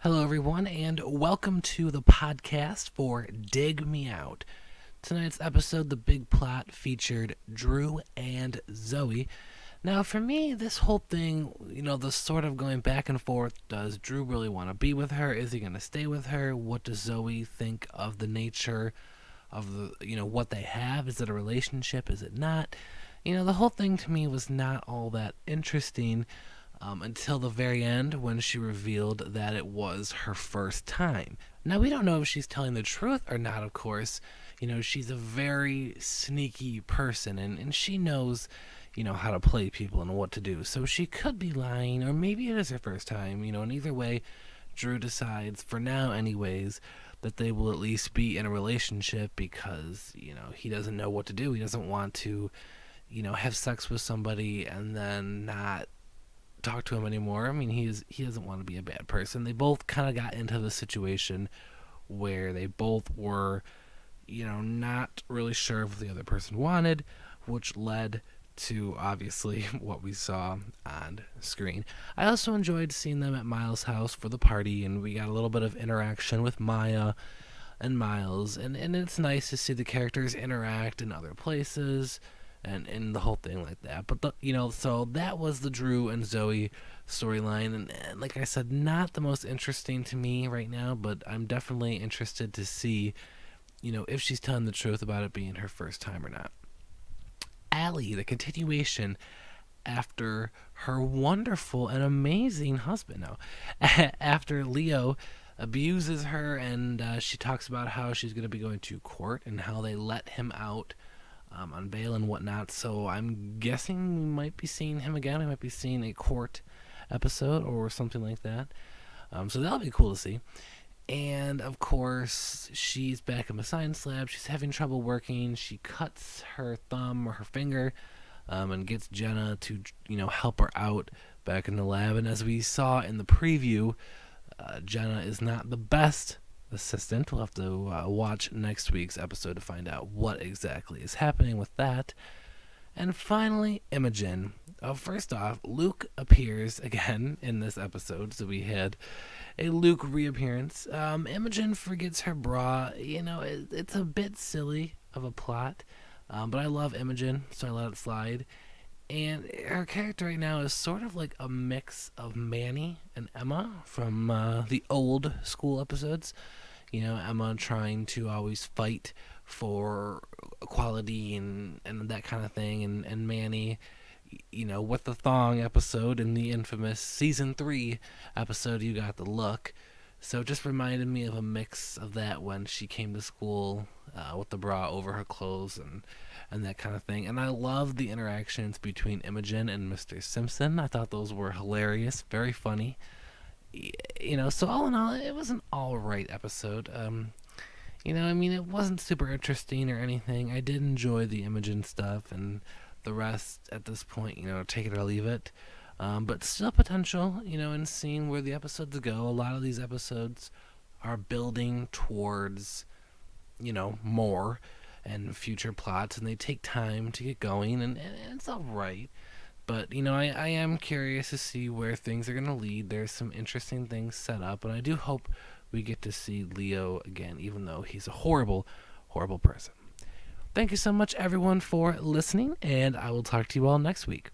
Hello, everyone, and welcome to the podcast for Dig Me Out. Tonight's episode, the big plot, featured Drew and Zoe. Now, for me, this whole thing, the sort of going back and forth, does Drew really want to be with her? Is he going to stay with her? What does Zoe think of the nature of what they have? Is it a relationship? Is it not? The whole thing to me was not all that interesting until the very end when she revealed that it was her first time. Now, we don't know if she's telling the truth or not, of course. She's a very sneaky person, and she knows, how to play people and what to do. So she could be lying, or maybe it is her first time, and either way, Drew decides, for now anyways, that they will at least be in a relationship because, he doesn't know what to do. He doesn't want to, have sex with somebody and then not talk to him anymore. I mean, he doesn't want to be a bad person. They both kind of got into the situation where they both were, not really sure of what the other person wanted, which led to obviously what we saw on screen. I also enjoyed seeing them at Miles' house for the party, and we got a little bit of interaction with Maya and Miles, and it's nice to see the characters interact in other places and the whole thing like that. But so that was the Drew and Zoe storyline, and like I said, not the most interesting to me right now, but I'm definitely interested to see, if she's telling the truth about it being her first time or not. Allie, the continuation after her wonderful and amazing husband now, after Leo abuses her, and she talks about how she's going to be going to court and how they let him out on bail and whatnot. So I'm guessing we might be seeing him again. We might be seeing a court episode or something like that. So that'll be cool to see. And of course, she's back in the science lab. She's having trouble working. She cuts her thumb or her finger, and gets Jenna to help her out back in the lab. And as we saw in the preview, Jenna is not the best assistant. We'll have to watch next week's episode to find out what exactly is happening with that. And finally, Imogen. First off, Luke appears again in this episode, so we had a Luke reappearance. Imogen forgets her bra. It's a bit silly of a plot, but I love Imogen, so I let it slide. And her character right now is sort of like a mix of Manny and Emma from the old school episodes. Emma trying to always fight for equality and that kind of thing. And Manny, with the thong episode in the infamous season 3 episode, You Got the Look. So it just reminded me of a mix of that when she came to school with the bra over her clothes and that kind of thing. And I love the interactions between Imogen and Mr. Simpson. I thought those were hilarious, very funny. So all in all, it was an alright episode. It wasn't super interesting or anything. I did enjoy the Imogen stuff, and the rest at this point, take it or leave it. But still potential, in seeing where the episodes go. A lot of these episodes are building towards, more and future plots, and they take time to get going, and it's alright. But, I am curious to see where things are going to lead. There's some interesting things set up, and I do hope we get to see Leo again, even though he's a horrible, horrible person. Thank you so much, everyone, for listening, and I will talk to you all next week.